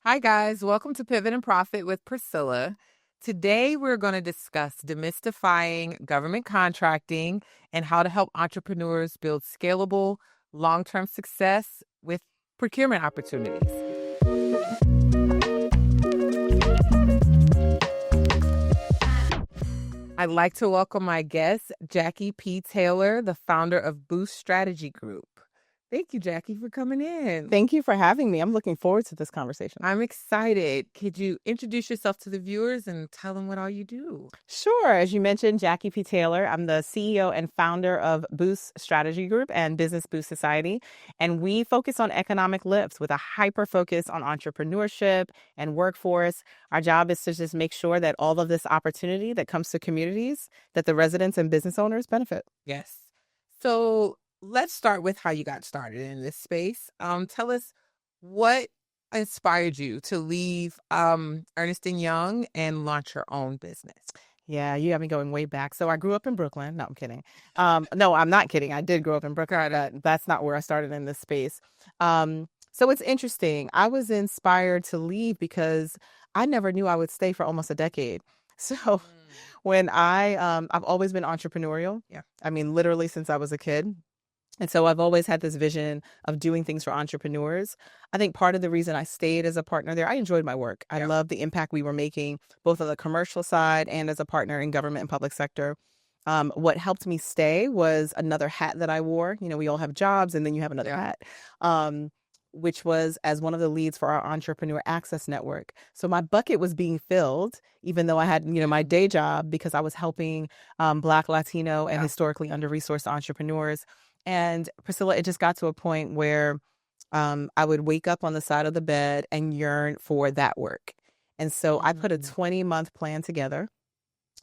Hi, guys. Welcome to Pivot and Profit with Priscilla. Today, we're going to discuss demystifying government contracting and how to help entrepreneurs build scalable, long term success with procurement opportunities. I'd like to welcome my guest, Jackie P. Taylor, the founder of Boost Strategy Group. Thank you, Jackie, for coming in. Thank you for having me. I'm looking forward to this conversation. I'm excited. Could you introduce yourself to the viewers and tell them what all you do? Sure. As you mentioned, Jackie P. Taylor. I'm the CEO and founder of Boost Strategy Group and Business Boost Society. And we focus on economic lifts with a hyper focus on entrepreneurship and workforce. Our job is to just make sure that all of this opportunity that comes to communities, that the residents and business owners benefit. Yes. So let's start with how you got started in this space. Tell us what inspired you to leave Ernst & Young and launch your own business. Yeah, you have me going way back. So I grew up in Brooklyn. No, I'm kidding. No, I'm not kidding. I did grow up in Brooklyn. That's not where I started in this space. So it's interesting. I was inspired to leave because I never knew I would stay for almost a decade. So when I've always been entrepreneurial. Yeah. I mean, literally since I was a kid. And so I've always had this vision of doing things for entrepreneurs. I think part of the reason I stayed as a partner there, I enjoyed my work. I loved the impact we were making, both on the commercial side and as a partner in government and public sector. What helped me stay was another hat that I wore. You know, we all have jobs and then you have another hat, which was as one of the leads for our Entrepreneur Access Network. So my bucket was being filled, even though I had, my day job, because I was helping Black, Latino, and historically under-resourced entrepreneurs. And Priscilla, it just got to a point where I would wake up on the side of the bed and yearn for that work. And so I put a 20-month plan together.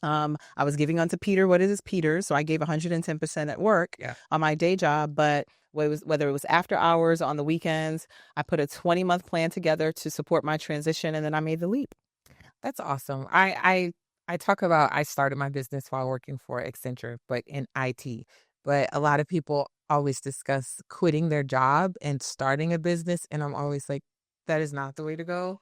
I was giving unto Peter what is Peter. So I gave 110% at work on my day job. But whether it was after hours or on the weekends, I put a 20-month plan together to support my transition. And then I made the leap. That's awesome. I talk about I started my business while working for Accenture, but in IT. But a lot of people always discuss quitting their job and starting a business. And I'm always like, that is not the way to go.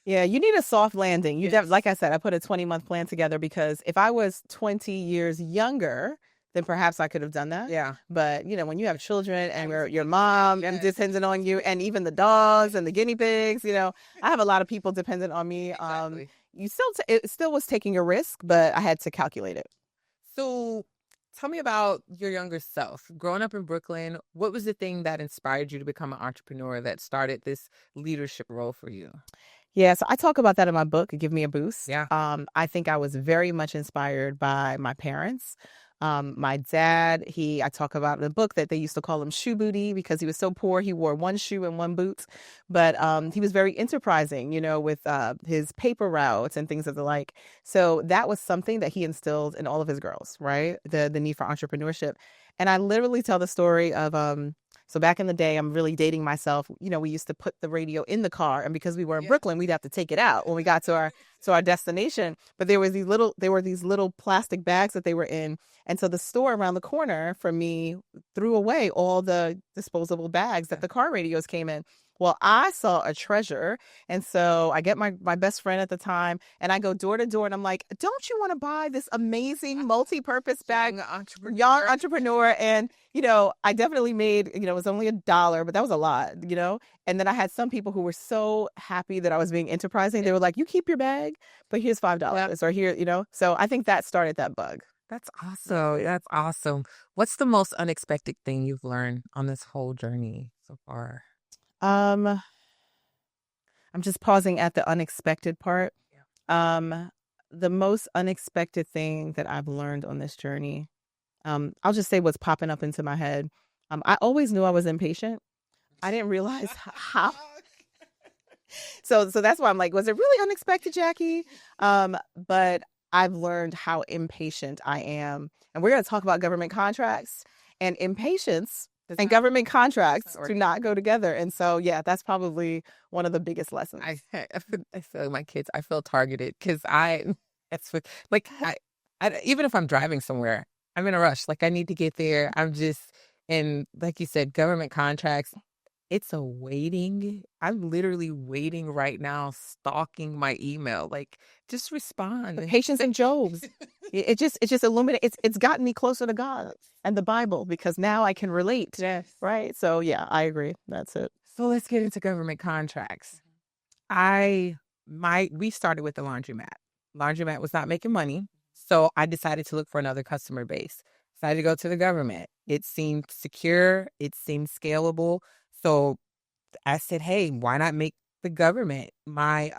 Yeah, you need a soft landing. Like I said, I put a 20-month plan together because if I was 20 years younger, then perhaps I could have done that. Yeah. But, when you have children and your mom and dependent on you, and even the dogs and the guinea pigs, I have a lot of people dependent on me. Exactly. It still was taking a risk, but I had to calculate it. So tell me about your younger self. Growing up in Brooklyn, what was the thing that inspired you to become an entrepreneur that started this leadership role for you? Yeah, so I talk about that in my book, Give Me a Boost. Yeah. I think I was very much inspired by my parents. My dad, I talk about in the book that they used to call him shoe booty because he was so poor. He wore one shoe and one boot, but he was very enterprising, with his paper routes and things of the like. So that was something that he instilled in all of his girls, right? The need for entrepreneurship. And I literally tell the story of, so back in the day, I'm really dating myself. We used to put the radio in the car, and because we were in Brooklyn, we'd have to take it out when we got to our destination. But there were these little plastic bags that they were in, and so the store around the corner from me threw away all the disposable bags that the car radios came in. Well, I saw a treasure. And so I get my best friend at the time and I go door to door and I'm like, don't you want to buy this amazing multi-purpose bag? Young entrepreneur. And, I definitely made, it was only $1, but that was a lot, And then I had some people who were so happy that I was being enterprising. They were like, you keep your bag, but here's $5 or here, So I think that started that bug. That's awesome. That's awesome. What's the most unexpected thing you've learned on this whole journey so far? I'm just pausing at the unexpected part. The most unexpected thing that I've learned on this journey, I'll just say what's popping up into my head. I always knew I was impatient. I didn't realize how. So that's why I'm like, was it really unexpected, Jackie? But I've learned how impatient I am. And we're going to talk about government contracts, and impatience and government contracts do not go together. And so, that's probably one of the biggest lessons. I feel like my kids, I feel targeted because even if I'm driving somewhere, I'm in a rush. Like I need to get there. I'm just, and like you said, government contracts, It's a waiting. I'm literally waiting right now, stalking my email. Like, just The respond. patience of Job's. It just illuminates. It's gotten me closer to God and the Bible because now I can relate. Yes. Right. So yeah, I agree. That's it. So let's get into government contracts. I we started with the laundromat. Laundromat was not making money, so I decided to look for another customer base. Decided to go to the government. It seemed secure, it seemed scalable. So I said, "Hey, why not make the government my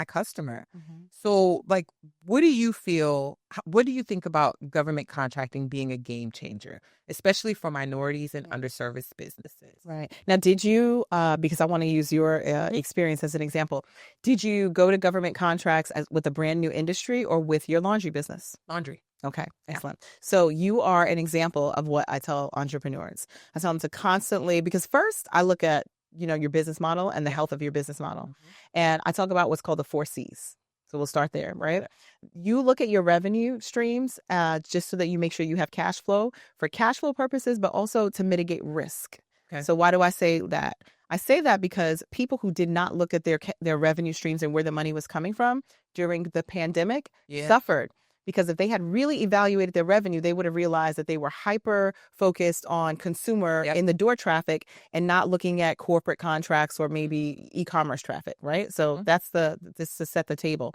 customer?" Mhm. So, like, what do you think about government contracting being a game changer, especially for minorities and underserviced businesses? Right. Now, did you, because I want to use your experience as an example, did you go to government contracts with a brand new industry or with your laundry business? Laundry. Okay, Yeah. excellent. So you are an example of what I tell entrepreneurs. I tell them to constantly, because first I look at, your business model and the Yeah. health of your business model. Mhm. And I talk about what's called the 4 C's. So we'll start there, right? Yeah. You look at your revenue streams just so that you make sure you have cash flow for cash flow purposes, but also to mitigate risk. Okay. So why do I say that? I say that because people who did not look at their revenue streams and where the money was coming from during the pandemic Yeah. suffered. Because if they had really evaluated their revenue, they would have realized that they were hyper focused on consumer Yep. in the door traffic and not looking at corporate contracts or maybe e-commerce traffic, right? So Mhm. that's this to set the table.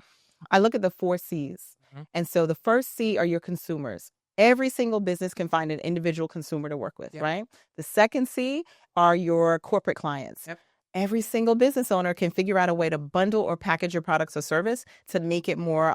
I look at the 4 C's. Mhm. And so the first C are your consumers. Every single business can find an individual consumer to work with, Yep. right? The second C are your corporate clients. Yep. Every single business owner can figure out a way to bundle or package your products or service to make it more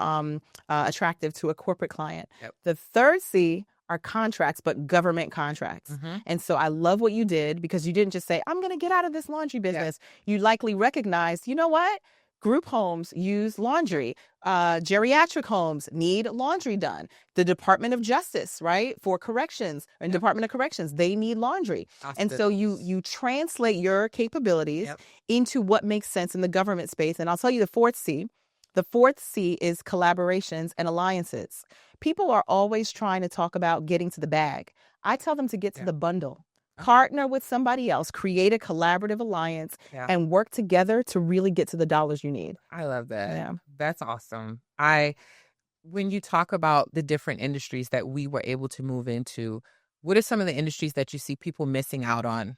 attractive to a corporate client. Yep. The third C are contracts, but government contracts. Mhm. And so I love what you did because you didn't just say, I'm going to get out of this laundry Yeah. business. You likely recognized, you know what? Group homes use laundry. Geriatric homes need laundry done. The Department of Justice, right, for corrections and Yep. Department of Corrections, they need laundry. And so you translate your capabilities Yep. into what makes sense in the government space. And I'll tell you the fourth C. The fourth C is collaborations and alliances. People are always trying to talk about getting to the bag. I tell them to get to Yeah. the bundle. Okay. Partner with somebody else, create a collaborative alliance, Yeah. and work together to really get to the dollars you need. I love that. Yeah. That's awesome. When you talk about the different industries that we were able to move into, what are some of the industries that you see people missing out on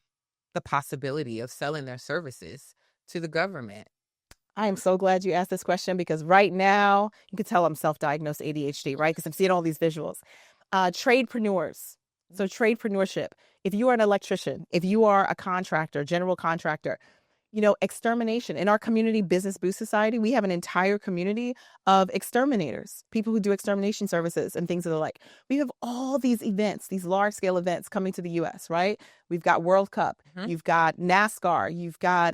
the possibility of selling their services to the government? I am so glad you asked this question because right now, you can tell I'm self-diagnosed ADHD, right? Because I'm seeing all these visuals. Tradepreneurs. So tradepreneurship. If you are an electrician, if you are a contractor, general contractor, extermination. In our community, Business Boost Society, we have an entire community of exterminators, people who do extermination services and things of the like. We have all these events, these large scale events coming to the US, right? We've got World Cup, Mhm. you've got NASCAR, you've got,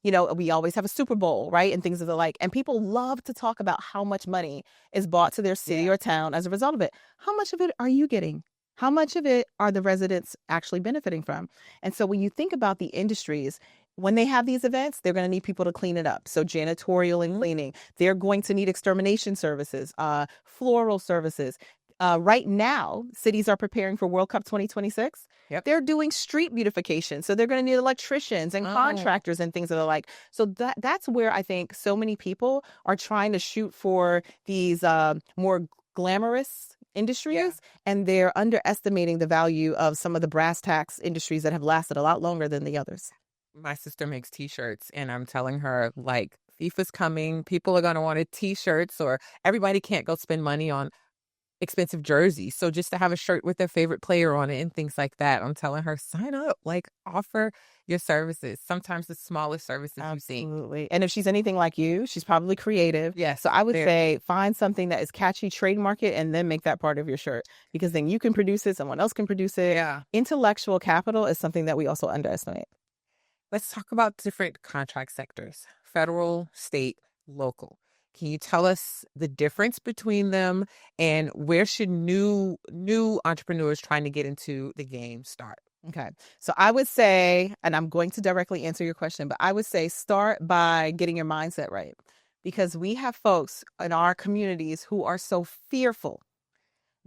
we always have a Super Bowl, right? And things of the like. And people love to talk about how much money is brought to their city Yeah. or town as a result of it. How much of it are you getting? How much of it are the residents actually benefiting from? And so when you think about the industries, when they have these events, they're going to need people to clean it up. So janitorial and cleaning. They're going to need extermination services, floral services. Right now, cities are preparing for World Cup 2026. Yep. They're doing street beautification. So they're going to need electricians and contractors and things of the like. So that's where I think so many people are trying to shoot for these more glamorous industries, and they're underestimating the value of some of the brass tacks industries that have lasted a lot longer than the others. My sister makes t-shirts and I'm telling her, like, FIFA's coming, people are going to want a t-shirts, or everybody can't go spend money on expensive jerseys. So just to have a shirt with their favorite player on it and things like that, I'm telling her, sign up, like, offer your services. Sometimes the smallest services you think. Absolutely. And if she's anything like you, she's probably creative. Yes. So I would There. say find something that is catchy, trademark it, and then make that part of your shirt because then you can produce it, someone else can produce it. Yeah. Intellectual capital is something that we also underestimate. Let's talk about different contract sectors: federal, state, local. Can you tell us the difference between them and where should new entrepreneurs trying to get into the game start? Okay. So I would say, and I'm going to directly answer your question, but I would say start by getting your mindset right because we have folks in our communities who are so fearful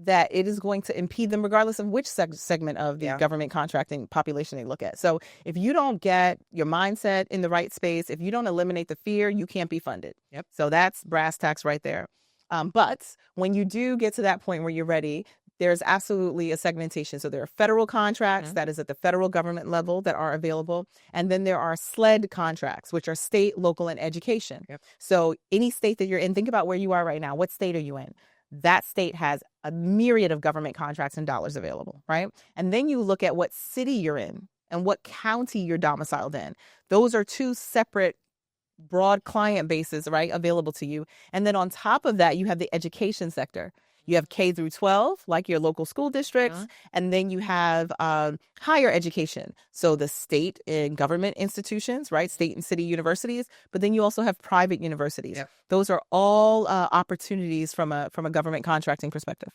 that it is going to impede them regardless of which segment of the government contracting population they look at. So if you don't get your mindset in the right space, if you don't eliminate the fear, you can't be funded. Yep. So that's brass tacks right there. But when you do get to that point where you're ready, there's absolutely a segmentation. So there are federal contracts that is at the federal government level that are available. And then there are SLED contracts, which are state, local, and education. Yep. So any state that you're in, think about where you are right now. What state are you in? That state has a myriad of government contracts and dollars available, right? And then you look at what city you're in and what county you're domiciled in. Those are two separate broad client bases, right, available to you. And then on top of that, you have the education sector. You have K through 12, like your local school districts, and then you have higher education. So the state and government institutions, right, state and city universities, but then you also have private universities. Yep. Those are all opportunities from a government contracting perspective.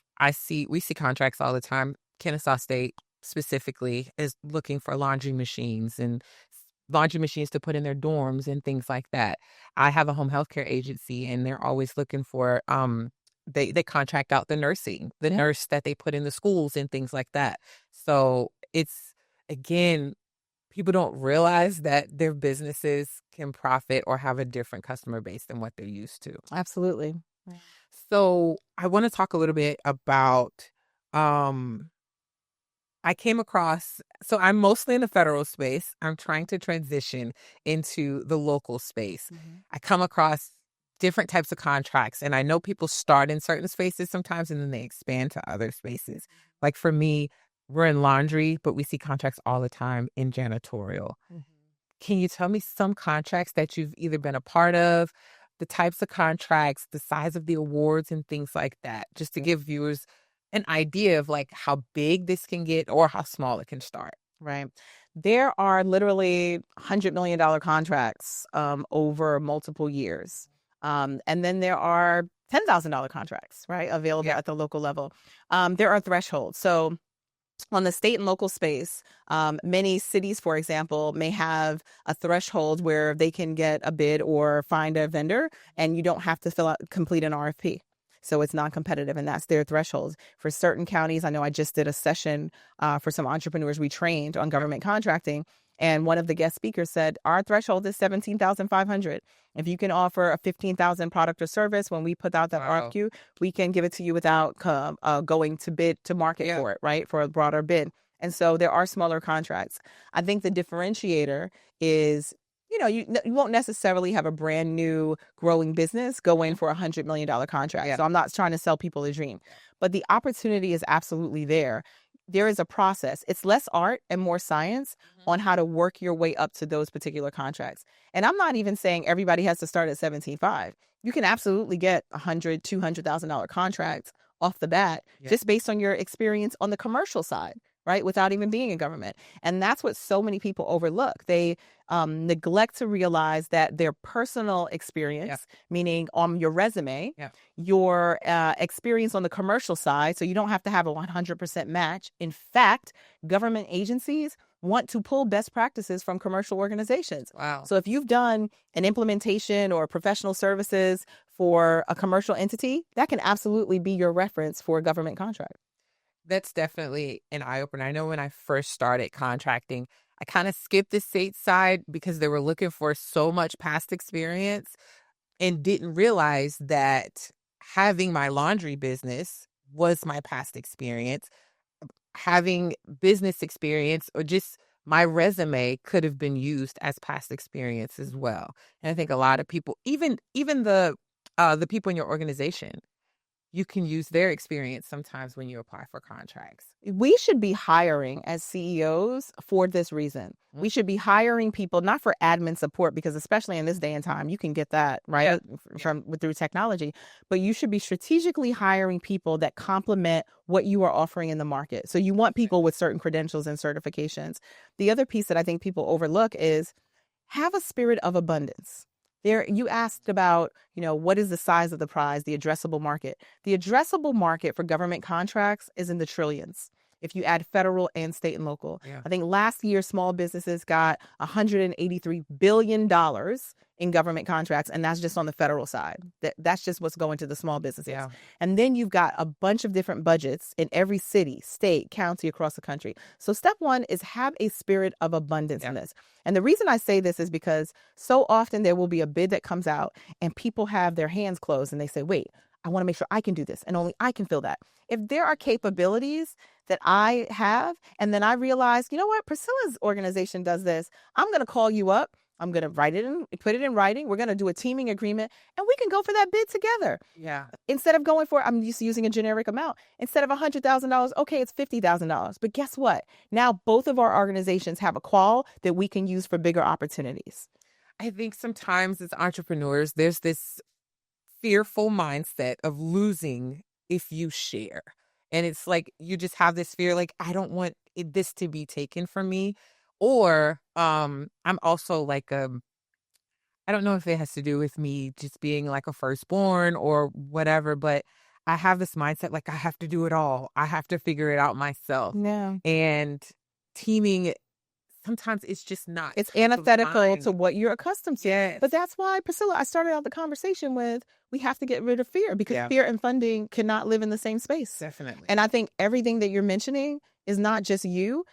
We see contracts all the time. Kennesaw State specifically is looking for laundry machines to put in their dorms and things like that. I have a home healthcare agency, and they're always looking for they contract out the nurse that they put in the schools and things like that. So it's, again, people don't realize that their businesses can profit or have a different customer base than what they're used to. Absolutely. So I want to talk a little bit about I came across, so I'm mostly in the federal space. I'm trying to transition into the local space. I come across different types of contracts, and I know people start in certain spaces sometimes and then they expand to other spaces. Like for me, we're in laundry, but we see contracts all the time in janitorial. Can you tell me some contracts that you've either been a part of, the types of contracts, the size of the awards and things like that, just to give viewers an idea of like how big this can get or how small it can start? Right. There are literally $100 million contracts over multiple years. And then there are $10,000 contracts, right, available at the local level. There are thresholds. So on the state and local space, many cities, for example, may have a threshold where they can get a bid or find a vendor, and you don't have to complete an RFP. So it's non-competitive, and that's their thresholds. For certain counties, I know I just did a session for some entrepreneurs we trained on government contracting, and one of the guest speakers said, our threshold is $17,500. If you can offer a $15,000 product or service, when we put out that RFQ, we can give it to you without going to market for it, right, for a broader bid. And so there are smaller contracts. I think the differentiator is, you won't necessarily have a brand new growing business go in for $100 million contract. So I'm not trying to sell people a dream, but the opportunity is absolutely there. There is a process. It's less art and more science on how to work your way up to those particular contracts. And I'm not even saying everybody has to start at 17.5. You can absolutely get $100,000, $200,000 contracts off the bat just based on your experience on the commercial side, right? Without even being in government. And that's what so many people overlook. They neglect to realize that their personal experience, meaning on your resume, your experience on the commercial side, so you don't have to have a 100% match. In fact, government agencies want to pull best practices from commercial organizations. Wow. So if you've done an implementation or professional services for a commercial entity, that can absolutely be your reference for a government contract. That's definitely an eye-opener. I know when I first started contracting, I kind of skipped the state side because they were looking for so much past experience and didn't realize that having my laundry business was my past experience. Having business experience or just my resume could have been used as past experience as well. And I think a lot of people, even the people in your organization, you can use their experience sometimes when you apply for contracts. We should be hiring as CEOs for this reason. We should be hiring people not for admin support, because especially in this day and time, you can get that right through technology. But you should be strategically hiring people that complement what you are offering in the market. So you want people with certain credentials and certifications. The other piece that I think people overlook is have a spirit of abundance. You asked about, what is the size of the prize, the addressable market. The addressable market for government contracts is in the trillions. if you add federal and state and local. Yeah. I think last year, small businesses got $183 billion in government contracts, and that's just on the federal side. That's just what's going to the small businesses. Yeah. And then you've got a bunch of different budgets in every city, state, county across the country. So step one is have a spirit of abundance in this. And the reason I say this is because so often there will be a bid that comes out and people have their hands closed and they say, wait, I want to make sure I can do this and only I can fill that. If there are capabilities that I have, and then I realize, you know what, Priscilla's organization does this, I'm going to call you up. I'm going to write it in, put it in writing. We're going to do a teaming agreement and we can go for that bid together. Yeah. Instead of going for, I'm just using a generic amount. Instead of $100,000, okay, it's $50,000. But guess what? Now both of our organizations have a call that we can use for bigger opportunities. I think sometimes as entrepreneurs, there's this fearful mindset of losing if you share. And it's like you just have this fear, like, I don't want this to be taken from me. Or I'm also like, I don't know if it has to do with me just being like a firstborn or whatever, but I have this mindset like I have to do it all. I have to figure it out myself. Yeah. And teaming, sometimes it's just not. It's antithetical to what you're accustomed to. Yes. But that's why, Priscilla, I started out the conversation with, we have to get rid of fear because fear and funding cannot live in the same space. Definitely. And I think everything that you're mentioning is not just you.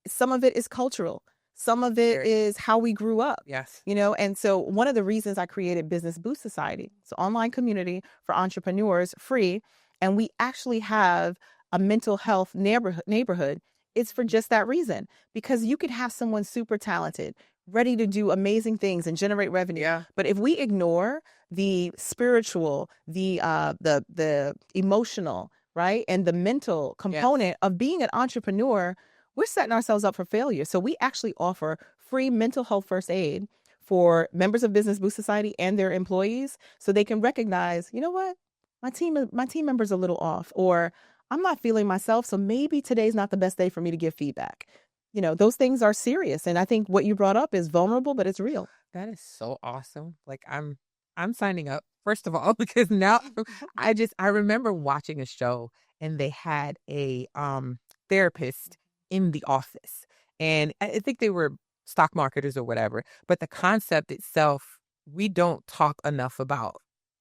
Some of it is cultural. Some of it is how we grew up. Yes. You know, and so one of the reasons I created Business Boost Society, it's an online community for entrepreneurs, free, and we actually have a mental health neighborhood. It's for just that reason, because you could have someone super talented, ready to do amazing things and generate revenue. Yeah. But if we ignore the spiritual, the emotional, right, and the mental component of being an entrepreneur, we're setting ourselves up for failure. So we actually offer free mental health first aid for members of Business Boost Society and their employees, so they can recognize, you know what, my team member's a little off, or I'm not feeling myself, so maybe today's not the best day for me to give feedback. You know, those things are serious. And I think what you brought up is vulnerable, but it's real. That is so awesome. Like I'm signing up, first of all, because now I remember watching a show and they had a therapist in the office. And I think they were stock marketers or whatever. But the concept itself, we don't talk enough about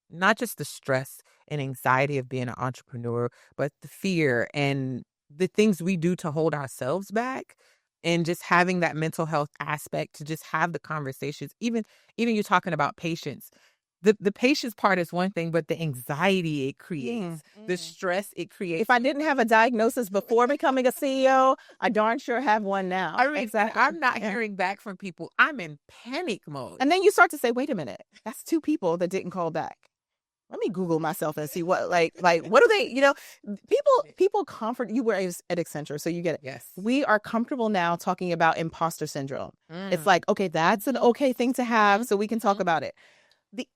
not just the stress and anxiety of being an entrepreneur, but the fear and the things we do to hold ourselves back, and just having that mental health aspect to just have the conversations. Even you're talking about patience. The patience part is one thing, but the anxiety it creates, the stress it creates. If I didn't have a diagnosis before becoming a CEO, I darn sure have one now. I mean, exactly. I'm not hearing back from people. I'm in panic mode. And then you start to say, wait a minute, that's 2 people that didn't call back. Let me Google myself and see what, like, what do they, you know, people comfort, you were at Accenture, so you get it. Yes. We are comfortable now talking about imposter syndrome. It's like, okay, that's an okay thing to have, so we can talk about it. We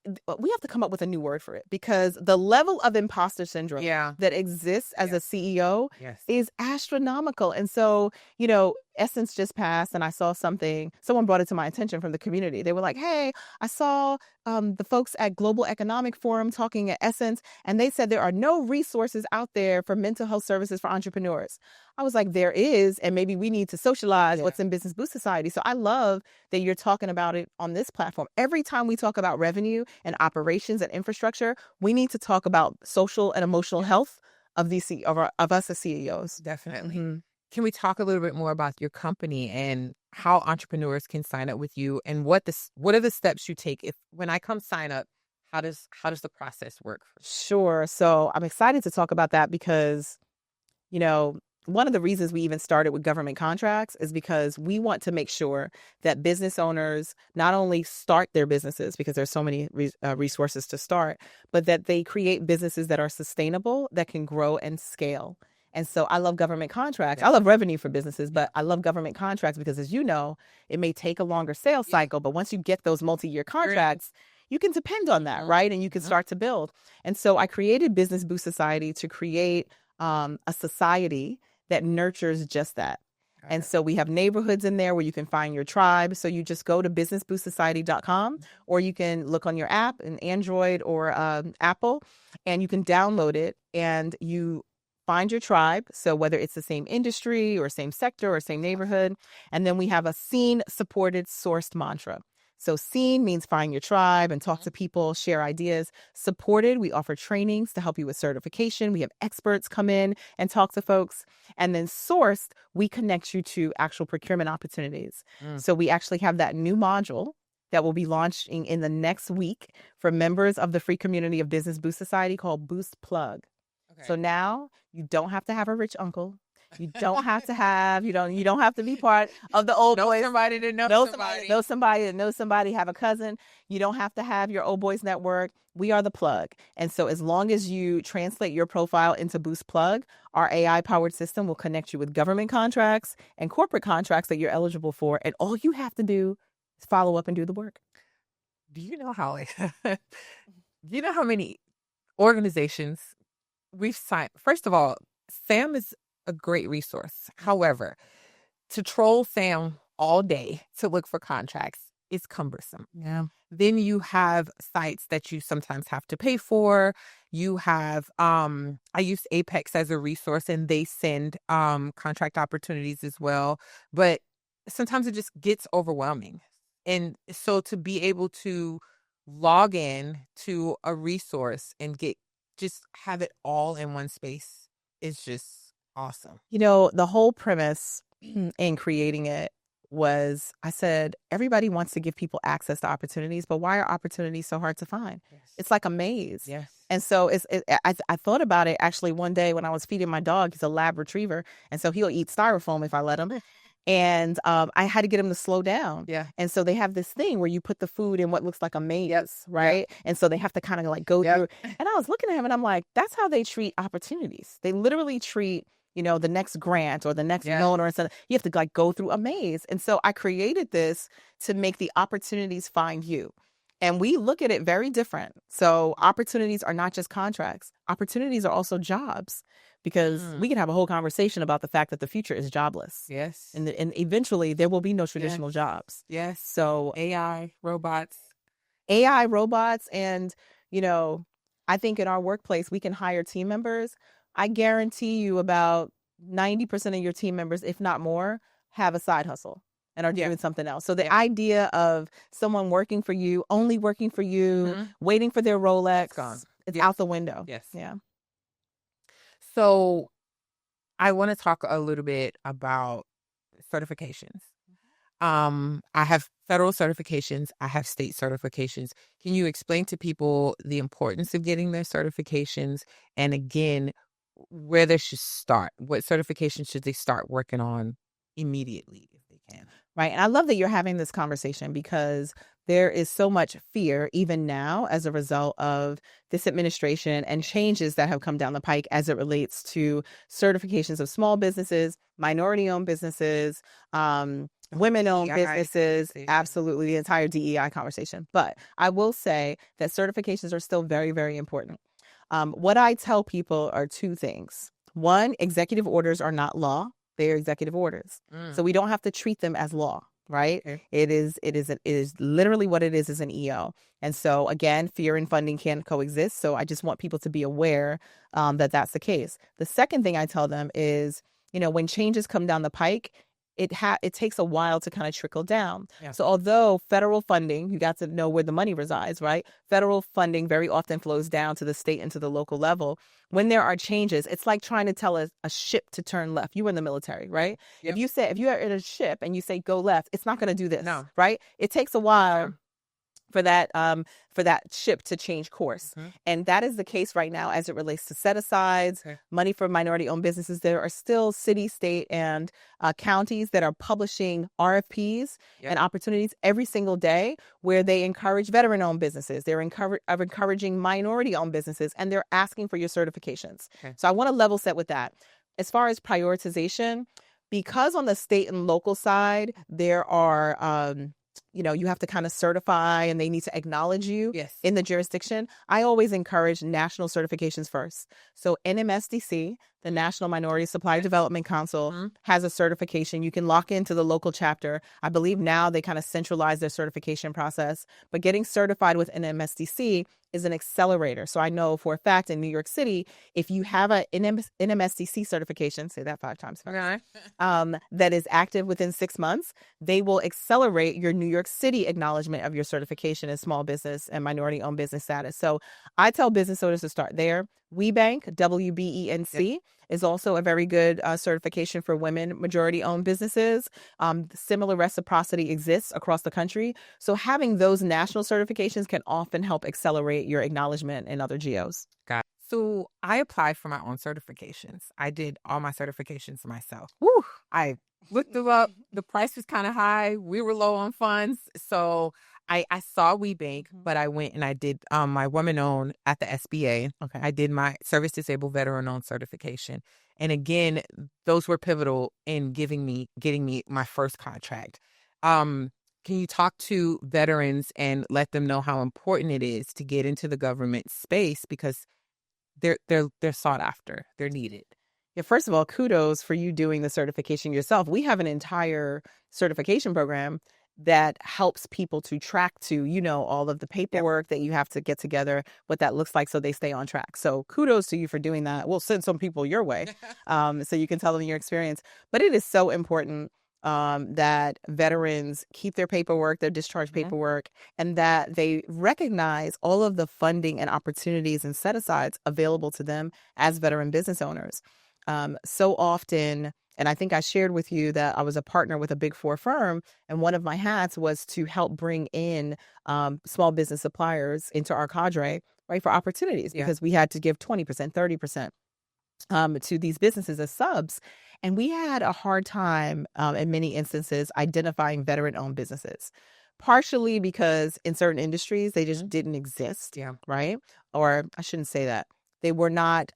have to come up with a new word for it, because the level of imposter syndrome that exists as a CEO is astronomical. And so, you know, Essence just passed and I saw someone brought it to my attention from the community. They were like, hey, I saw the folks at Global Economic Forum talking at Essence, and they said there are no resources out there for mental health services for entrepreneurs. I was like, there is, and maybe we need to socialize what's in Business Boost Society. So I love that you're talking about it on this platform. Every time we talk about revenue and operations and infrastructure, we need to talk about social and emotional health of us as CEOs. Definitely. Mm-hmm. Can we talk a little bit more about your company and how entrepreneurs can sign up with you, and what are the steps you take when I come sign up? How does the process work? Sure. So I'm excited to talk about that because, you know, one of the reasons we even started with government contracts is because we want to make sure that business owners not only start their businesses, because there's so many resources to start, but that they create businesses that are sustainable, that can grow and scale. And so I love government contracts. I love revenue for businesses, but I love government contracts because, as you know, it may take a longer sales cycle, but once you get those multi-year contracts, you can depend on that, right? And you can start to build. And so I created Business Boost Society to create a society that nurtures just that. And so we have neighborhoods in there where you can find your tribe. So you just go to businessboostsociety.com, or you can look on your app, in Android or Apple, and you can download it, and you find your tribe. So whether it's the same industry or same sector or same neighborhood. And then we have a seen, supported, sourced mantra. So seen means find your tribe and talk to people, share ideas. Supported, we offer trainings to help you with certification. We have experts come in and talk to folks. And then sourced, we connect you to actual procurement opportunities. So we actually have that new module that will be launching in the next week for members of the free community of Business Boost Society called Boost Plug. Okay. So now you don't have to have a rich uncle. You don't have to have, you don't have to be part of the old boys. Somebody to know somebody. Know somebody that knows somebody, have a cousin. You don't have to have your old boys network. We are the plug. And so as long as you translate your profile into Boost Plug, our AI powered system will connect you with government contracts and corporate contracts that you're eligible for. And all you have to do is follow up and do the work. Do you know how, do you know how many organizations we've signed? First of all, Sam is a great resource. However, to troll Sam all day to look for contracts is cumbersome. Yeah. Then you have sites that you sometimes have to pay for. You have, I use Apex as a resource and they send contract opportunities as well. But sometimes it just gets overwhelming. And so to be able to log in to a resource and just have it all in one space is just awesome. The whole premise in creating it was, I said, everybody wants to give people access to opportunities, but why are opportunities so hard to find? Yes. It's like a maze. Yes. And so I thought about it actually one day when I was feeding my dog. He's a lab retriever. And so he'll eat styrofoam if I let him. And I had to get him to slow down. Yeah. And so they have this thing where you put the food in what looks like a maze, right? Yep. And so they have to kind of like go through. And I was looking at him and I'm like, that's how they treat opportunities. They literally treat the next grant or the next loan or something. You have to like go through a maze. And so I created this to make the opportunities find you. And we look at it very different. So opportunities are not just contracts. Opportunities are also jobs, because we can have a whole conversation about the fact that the future is jobless. Yes. And eventually there will be no traditional jobs. Yes. So AI, robots. And, I think in our workplace, we can hire team members. I guarantee you about 90% of your team members, if not more, have a side hustle and are doing something else. So the idea of someone working for you, only working for you, waiting for their Rolex, it's out the window. Yes. Yeah. So I want to talk a little bit about certifications. I have federal certifications. I have state certifications. Can you explain to people the importance of getting their certifications? And again, where they should start? What certifications should they start working on immediately if they can? Right. And I love that you're having this conversation, because there is so much fear even now as a result of this administration and changes that have come down the pike as it relates to certifications of small businesses, minority-owned businesses, women-owned businesses, absolutely the entire DEI conversation. But I will say that certifications are still very, very important. What I tell people are two things. One, executive orders are not law. They are executive orders. So we don't have to treat them as law, right? Okay. It is literally what it is an EO. And so again, fear and funding can't coexist. So I just want people to be aware that that's the case. The second thing I tell them is, when changes come down the pike, it takes a while to kind of trickle down. Yeah. So although federal funding, you got to know where the money resides, right? Federal funding very often flows down to the state and to the local level. When there are changes, it's like trying to tell a ship to turn left. You were in the military, right? Yep. If you are in a ship and you say go left, it's not going to do this, right? It takes a while for that ship to change course. And that is the case right now as it relates to set-asides, money for minority-owned businesses. There are still city, state, and counties that are publishing RFPs and opportunities every single day where they encourage veteran-owned businesses. They're encouraging minority-owned businesses, and they're asking for your certifications. So I want to level set with that. As far as prioritization, because on the state and local side, there are you have to kind of certify and they need to acknowledge you in the jurisdiction. I always encourage national certifications first. So NMSDC, the National Minority Supplier Development Council, has a certification. You can lock into the local chapter. I believe now they kind of centralize their certification process. But getting certified with NMSDC is an accelerator. So I know for a fact in New York City, if you have a NMSDC certification, say that 5 times fast, that is active within 6 months, they will accelerate your New York City acknowledgement of your certification in small business and minority-owned business status. So I tell business owners to start there. WeBank, WBENC, is also a very good certification for women majority-owned businesses. Similar reciprocity exists across the country. So having those national certifications can often help accelerate your acknowledgement in other geos. Got it. So I applied for my own certifications. I did all my certifications myself. Woo! I looked them up. The price was kind of high. We were low on funds. So I saw WeBank, but I went and I did my woman-owned at the SBA. Okay. I did my service disabled veteran-owned certification. And again, those were pivotal in getting me my first contract. Can you talk to veterans and let them know how important it is to get into the government space, because they're sought after, they're needed? Yeah, first of all, kudos for you doing the certification yourself. We have an entire certification program that helps people to track to, all of the paperwork that you have to get together, what that looks like so they stay on track. So kudos to you for doing that. We'll send some people your way so you can tell them your experience. But it is so important that veterans keep their paperwork, their discharge paperwork, and that they recognize all of the funding and opportunities and set-asides available to them as veteran business owners. So often, and I think I shared with you that I was a partner with a Big Four firm, and one of my hats was to help bring in small business suppliers into our cadre, right, for opportunities, because we had to give 20%, 30% to these businesses as subs. And we had a hard time in many instances identifying veteran-owned businesses, partially because in certain industries, they just didn't exist, right? Or I shouldn't say that. They were not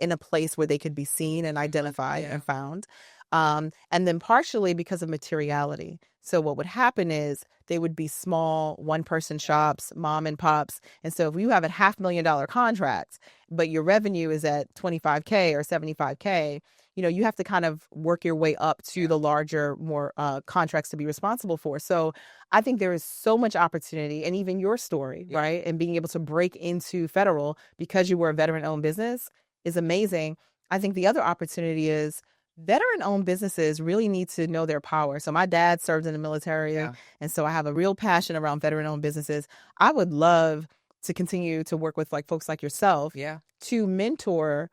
in a place where they could be seen and identified and found. And then partially because of materiality. So what would happen is they would be small one-person shops, mom and pops. And so if you have a $500,000 contract, but your revenue is at $25K or $75K, you have to kind of work your way up to the larger, more contracts to be responsible for. So I think there is so much opportunity, and even your story, right? And being able to break into federal because you were a veteran-owned business is amazing. I think the other opportunity is veteran-owned businesses really need to know their power. So my dad served in the military, and so I have a real passion around veteran-owned businesses. I would love to continue to work with folks like yourself to mentor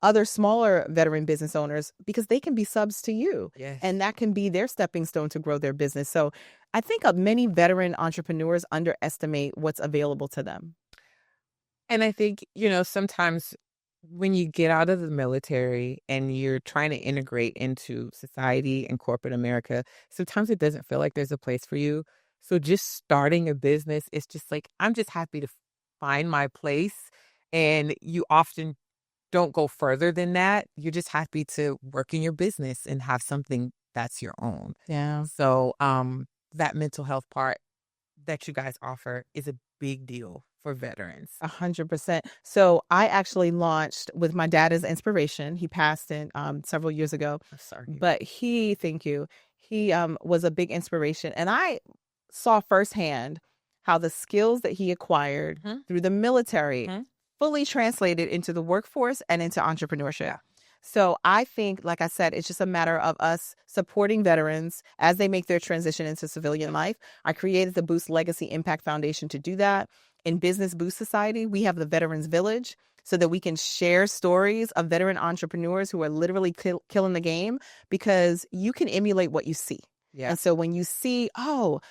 other smaller veteran business owners, because they can be subs to you. And that can be their stepping stone to grow their business. So I think many veteran entrepreneurs underestimate what's available to them. And I think, sometimes when you get out of the military and you're trying to integrate into society and corporate America, sometimes it doesn't feel like there's a place for you. So just starting a business, it's just like, I'm just happy to find my place. And you often don't go further than that. You're just happy to work in your business and have something that's your own. Yeah. So that mental health part that you guys offer is a big deal for veterans. 100%. So I actually launched with my dad as inspiration. He passed in several years ago. I'm sorry. But thank you. He was a big inspiration. And I saw firsthand how the skills that he acquired through the military fully translated into the workforce and into entrepreneurship. So I think, like I said, it's just a matter of us supporting veterans as they make their transition into civilian life. I created the Boost Legacy Impact Foundation to do that. In Business Boost Society, we have the Veterans Village so that we can share stories of veteran entrepreneurs who are literally killing the game, because you can emulate what you see. And so when you see,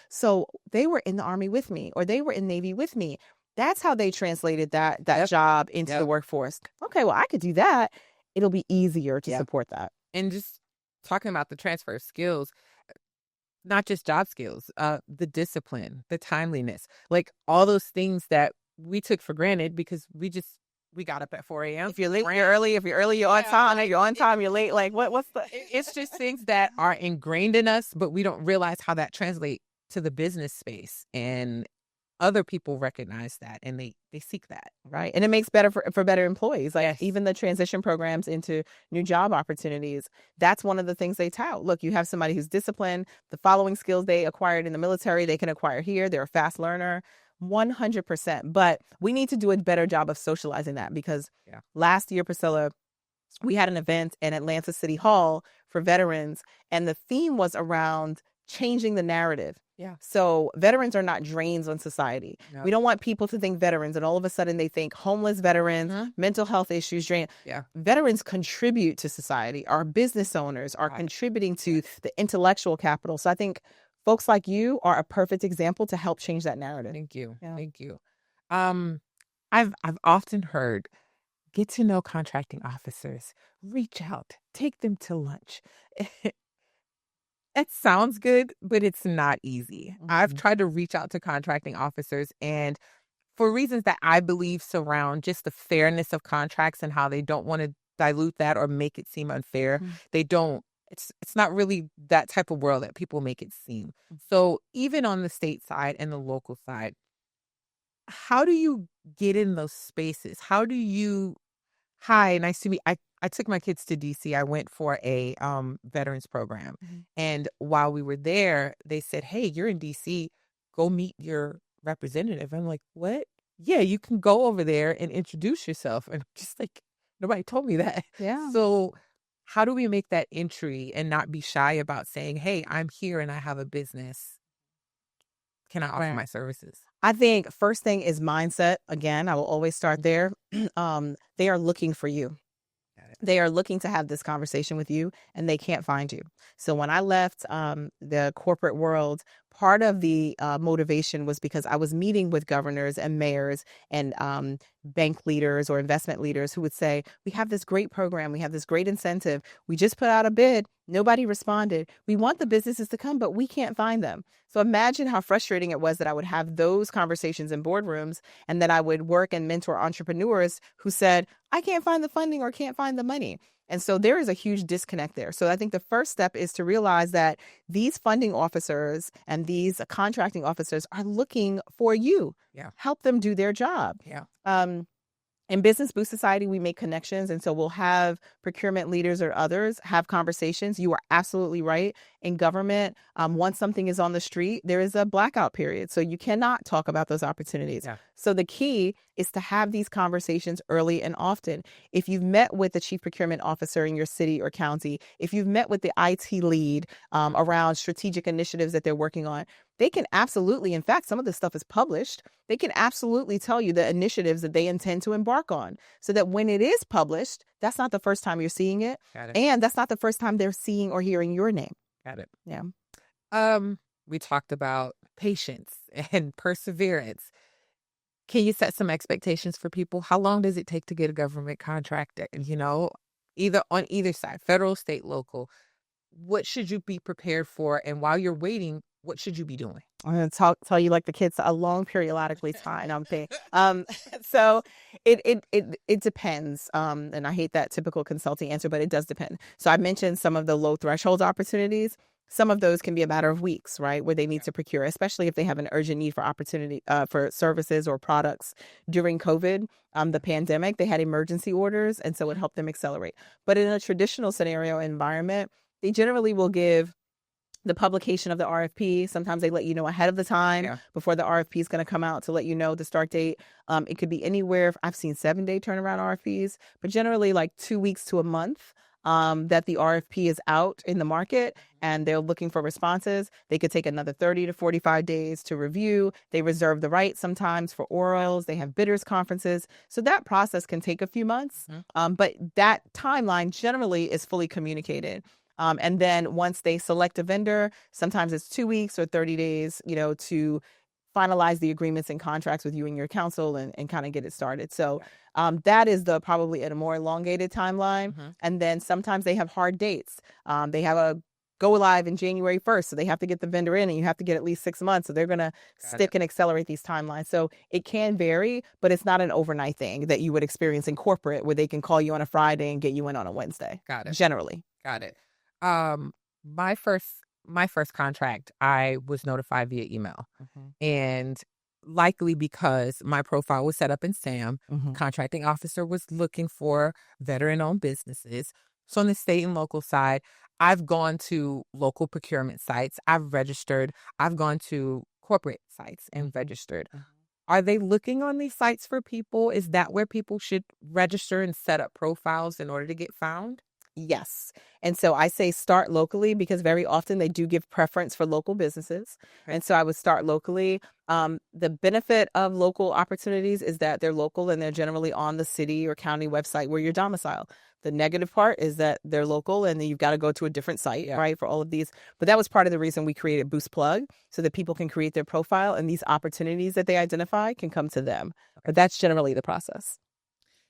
so they were in the Army with me, or they were in Navy with me, that's how they translated that job into the workforce. Okay, well, I could do that. It'll be easier to support that. And just talking about the transfer of skills, not just job skills, the discipline, the timeliness, like all those things that we took for granted because we got up at 4 a.m. If you're late, you're early. If you're early, you're on time. If you're on time, you're late. Like what's the... It's just things that are ingrained in us, but we don't realize how that translates to the business space. And other people recognize that and they seek that. Right. And it makes better for better employees. Like even the transition programs into new job opportunities, that's one of the things they tout. Look, you have somebody who's disciplined. The following skills they acquired in the military, they can acquire here. They're a fast learner. 100%. But we need to do a better job of socializing that, because last year, Priscilla, we had an event in Atlanta City Hall for veterans, and the theme was around changing the narrative. Yeah. So veterans are not drains on society. Yep. We don't want people to think veterans and all of a sudden they think homeless veterans, mental health issues, drain. Yeah. Veterans contribute to society. Our business owners are contributing to the intellectual capital. So I think folks like you are a perfect example to help change that narrative. Thank you. Yeah. Thank you. I've often heard, get to know contracting officers, reach out, take them to lunch. It sounds good, but it's not easy. I've tried to reach out to contracting officers, and for reasons that I believe surround just the fairness of contracts and how they don't want to dilute that or make it seem unfair. They don't. It's not really that type of world that people make it seem. So even on the state side and the local side, how do you get in those spaces? How do you Hi, nice to meet. I took my kids to DC. I went for a veterans program. And while we were there, they said, "Hey, you're in DC. Go meet your representative." I'm like, "What?" "Yeah, you can go over there and introduce yourself." And I'm just like, nobody told me that. Yeah. So how do we make that entry and not be shy about saying, "Hey, I'm here and I have a business. Can I offer my services?" I think first thing is mindset. Again, I will always start there. They are looking for you. They are looking to have this conversation with you, and they can't find you. So when I left the corporate world, part of the motivation was because I was meeting with governors and mayors and bank leaders or investment leaders who would say, "We have this great program. We have this great incentive. We just put out a bid. Nobody responded. We want the businesses to come, but we can't find them." So imagine how frustrating it was that I would have those conversations in boardrooms, and that I would work and mentor entrepreneurs who said, "I can't find the funding or can't find the money." And so there is a huge disconnect there. So I think the first step is to realize that these funding officers and these contracting officers are looking for you. Yeah. Help them do their job. Yeah. In Business Boost Society, we make connections. And so we'll have procurement leaders or others have conversations. You are absolutely right. In government, once something is on the street, there is a blackout period. So you cannot talk about those opportunities. Yeah. So the key is to have these conversations early and often. If you've met with the chief procurement officer in your city or county, if you've met with the IT lead around strategic initiatives that they're working on, they can absolutely, in fact, some of this stuff is published. They can absolutely tell you the initiatives that they intend to embark on, so that when it is published, that's not the first time you're seeing it. Got it. And that's not the first time they're seeing or hearing your name. Got it. Yeah. We talked about patience and perseverance. Can you set some expectations for people? How long does it take to get a government contract? Either on either side, federal, state, local. What should you be prepared for? And while you're waiting, what should you be doing? I'm going to tell you like the kids, a long periodically time. So it depends. And I hate that typical consulting answer, but it does depend. So I mentioned some of the low threshold opportunities. Some of those can be a matter of weeks, right, where they need to procure, especially if they have an urgent need for opportunity for services or products. During COVID, the pandemic, they had emergency orders, and so it helped them accelerate. But in a traditional scenario environment, they generally will give the publication of the RFP. Sometimes they let you know ahead of the time before the RFP is going to come out to let you know the start date. It could be anywhere. I've seen 7-day turnaround RFPs, but generally like 2 weeks to a month that the RFP is out in the market and they're looking for responses. They could take another 30 to 45 days to review. They reserve the right sometimes for orals. They have bidders conferences. So that process can take a few months. But that timeline generally is fully communicated. And then once they select a vendor, sometimes it's 2 weeks or 30 days, to finalize the agreements and contracts with you and your counsel and kind of get it started. So that is probably at a more elongated timeline. And then sometimes they have hard dates. They have a go live in January 1st. So they have to get the vendor in and you have to get at least 6 months. So they're going to stick and accelerate these timelines. So it can vary, but it's not an overnight thing that you would experience in corporate where they can call you on a Friday and get you in on a Wednesday. Got it. Generally. Got it. My first contract, I was notified via email, and likely because my profile was set up in SAM, contracting officer was looking for veteran-owned businesses. So on the state and local side, I've gone to local procurement sites. I've registered. I've gone to corporate sites and registered. Are they looking on these sites for people? Is that where people should register and set up profiles in order to get found? Yes. And so I say start locally because very often they do give preference for local businesses. Okay. And so I would start locally. The benefit of local opportunities is that they're local and they're generally on the city or county website where you're domiciled. The negative part is that they're local and then you've got to go to a different site, Yeah. right, for all of these. But that was part of the reason we created Boost Plug so that people can create their profile and these opportunities that they identify can come to them. But that's generally the process.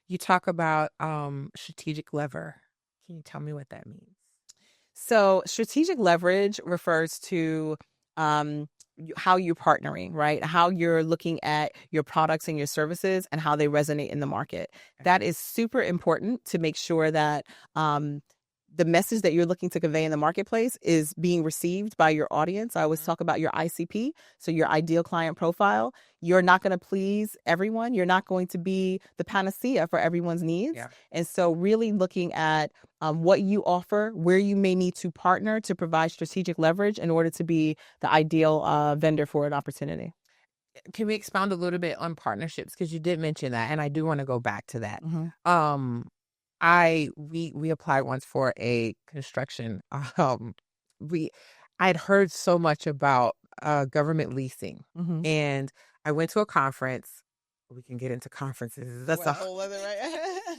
You talk about strategic lever. Can you tell me what that means? So strategic leverage refers to how you're partnering, right? How you're looking at your products and your services and how they resonate in the market. That is super important to make sure that the message that you're looking to convey in the marketplace is being received by your audience. I always talk about your ICP, so your ideal client profile. You're not going to please everyone. You're not going to be the panacea for everyone's needs. Yeah. And so really looking at what you offer, where you may need to partner to provide strategic leverage in order to be the ideal vendor for an opportunity. Can we expound a little bit on partnerships? Because you did mention that, and I do want to go back to that. We applied once for a construction. We I'd heard so much about government leasing, and I went to a conference. We can get into conferences. That's a whole other right.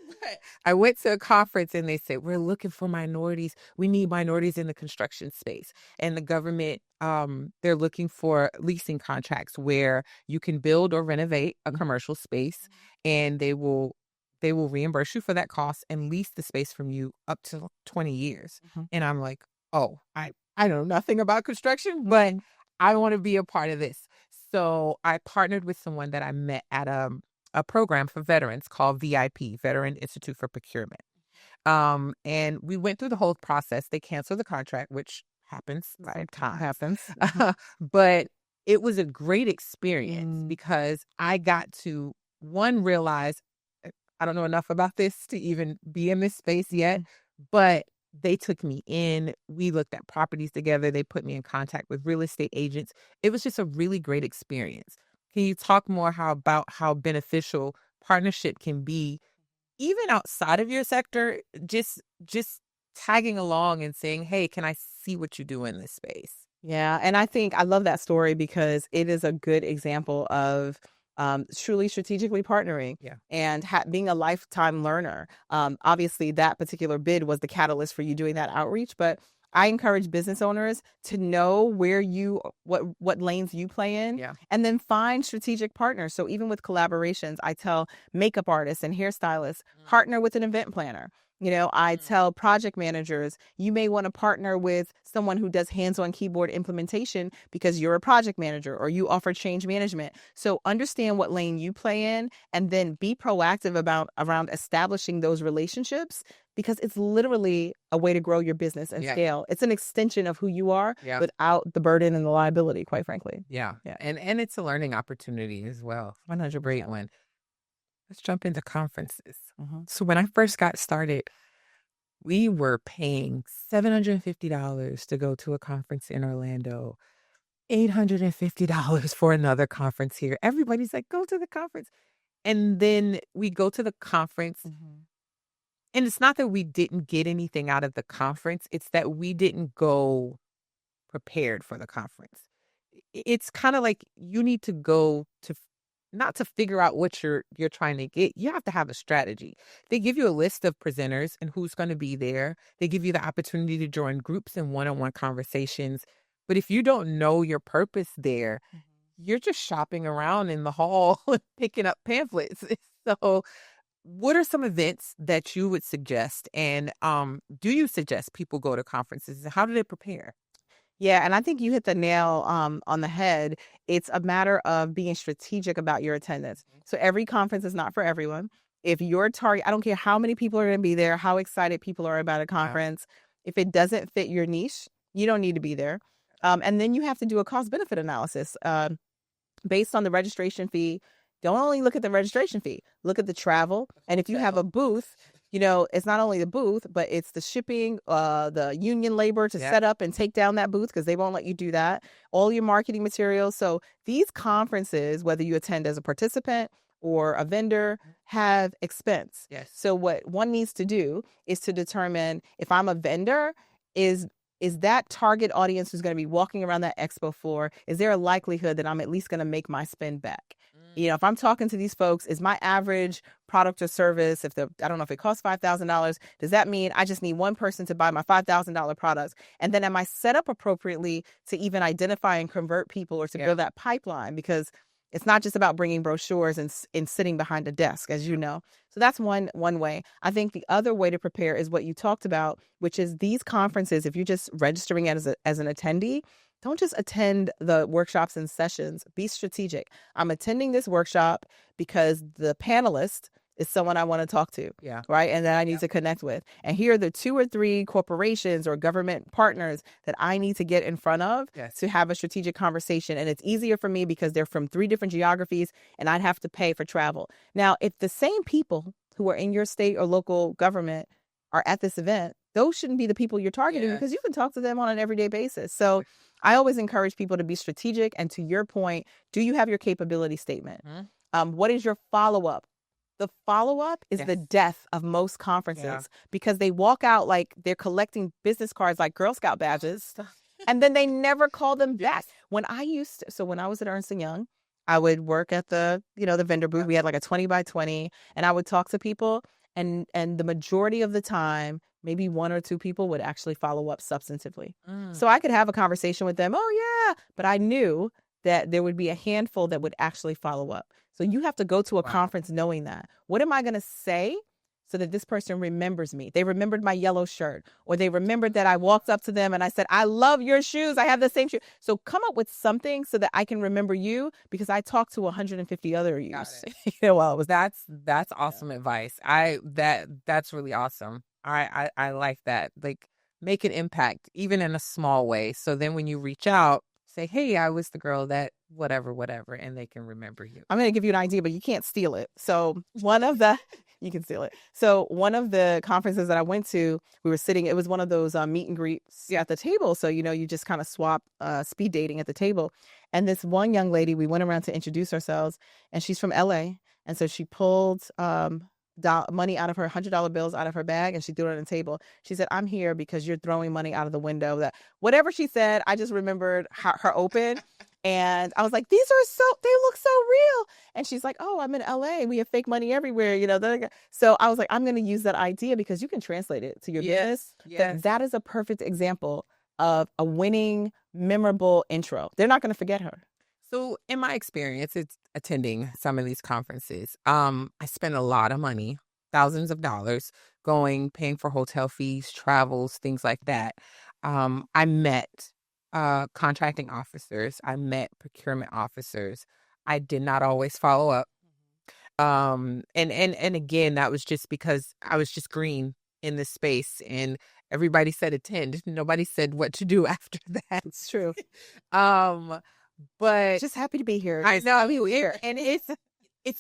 But I went to a conference and they said, we're looking for minorities. We need minorities in the construction space. And the government, they're looking for leasing contracts where you can build or renovate a commercial space, and they will reimburse you for that cost and lease the space from you up to 20 years. And I'm like, oh, I know nothing about construction, but I want to be a part of this. So I partnered with someone that I met at a program for veterans called VIP, Veteran Institute for Procurement. And we went through the whole process. They canceled the contract, which happens sometimes. Happens. But it was a great experience because I got to, one, realize I don't know enough about this to even be in this space yet, but they took me in. We looked at properties together. They put me in contact with real estate agents. It was just a really great experience. Can you talk more about how beneficial partnership can be, even outside of your sector? Just tagging along and saying, "Hey, can I see what you do in this space?" Yeah, and I think I love that story because it is a good example of truly strategically partnering and being a lifetime learner. Obviously, that particular bid was the catalyst for you doing that outreach, but I encourage business owners to know where what lanes you play in, and then find strategic partners. So even with collaborations, I tell makeup artists and hairstylists, partner with an event planner. I tell project managers, you may want to partner with someone who does hands-on keyboard implementation because you're a project manager or you offer change management. So understand what lane you play in and then be proactive around establishing those relationships, because it's literally a way to grow your business and scale. It's an extension of who you are without the burden and the liability, quite frankly. Yeah. And it's a learning opportunity as well. 100%. Great one. Let's jump into conferences. So when I first got started, we were paying $750 to go to a conference in Orlando, $850 for another conference here. Everybody's like, go to the conference. And then we go to the conference. And it's not that we didn't get anything out of the conference. It's that we didn't go prepared for the conference. It's kind of like you need to go to not to figure out what you're trying to get. You have to have a strategy. They give you a list of presenters and who's going to be there. They give you the opportunity to join groups and one-on-one conversations. But if you don't know your purpose there, you're just shopping around in the hall picking up pamphlets. So what are some events that you would suggest? And do you suggest people go to conferences? How do they prepare? Yeah, and I think you hit the nail on the head. It's a matter of being strategic about your attendance. So every conference is not for everyone. If your target, I don't care how many people are going to be there, how excited people are about a conference, if it doesn't fit your niche, you don't need to be there. And then you have to do a cost-benefit analysis based on the registration fee. Don't only look at the registration fee, look at the travel. And if you have a booth, it's not only the booth, but it's the shipping, the union labor to Yep. set up and take down that booth because they won't let you do that. All your marketing materials. So these conferences, whether you attend as a participant or a vendor, have expense. Yes. So what one needs to do is to determine if I'm a vendor, is that target audience who's going to be walking around that expo floor, is there a likelihood that I'm at least going to make my spend back? If I'm talking to these folks, is my average product or service, I don't know if it costs $5,000, does that mean I just need one person to buy my $5,000 products? And then am I set up appropriately to even identify and convert people or to build that pipeline? Because it's not just about bringing brochures and sitting behind a desk, as you know. So that's one way. I think the other way to prepare is what you talked about, which is these conferences. If you're just registering as an attendee, don't just attend the workshops and sessions. Be strategic. I'm attending this workshop because the panelist is someone I want to talk to, right? And that I need to connect with. And here are the 2 or 3 corporations or government partners that I need to get in front of to have a strategic conversation. And it's easier for me because they're from 3 different geographies and I'd have to pay for travel. Now, if the same people who are in your state or local government are at this event, those shouldn't be the people you're targeting because you can talk to them on an everyday basis. So I always encourage people to be strategic. And to your point, do you have your capability statement? What is your follow-up? The follow-up is the death of most conferences because they walk out like they're collecting business cards like Girl Scout badges, and then they never call them back. When I was at Ernst & Young, I would work at the vendor booth. We had like a 20 by 20, and I would talk to people, and the majority of the time, maybe 1 or 2 people would actually follow up substantively. So I could have a conversation with them. Oh yeah, but I knew that there would be a handful that would actually follow up. So you have to go to a conference knowing that. What am I going to say so that this person remembers me? They remembered my yellow shirt, or they remembered that I walked up to them and I said, I love your shoes. I have the same shoe. So come up with something so that I can remember you because I talked to 150 other yous. That's awesome advice. That's really awesome. I like that. Like, make an impact even in a small way. So then when you reach out, say, hey, I was the girl that whatever, and they can remember you. I'm going to give you an idea, but you can't steal it. So you can steal it. So one of the conferences that I went to, we were sitting, it was one of those meet and greets at the table. So, you just kind of swap speed dating at the table. And this one young lady, we went around to introduce ourselves, and she's from LA. And so she pulled money out of her $100 bills out of her bag, and she threw it on the table. She said, I'm here because you're throwing money out of the window. That whatever she said, I just remembered her open. And I was like, they look so real. And she's like, oh, I'm in LA. We have fake money everywhere. So I was like, I'm going to use that idea because you can translate it to your business. That is a perfect example of a winning, memorable intro. They're not going to forget her. So in my experience, it's attending some of these conferences. I spend a lot of money, thousands of dollars, paying for hotel fees, travels, things like that. I met contracting officers. I met procurement officers. I did not always follow up. And again, that was just because I was just green in this space, and everybody said attend. Nobody said what to do after that. It's true. But just happy to be here. I know, we're here, and it's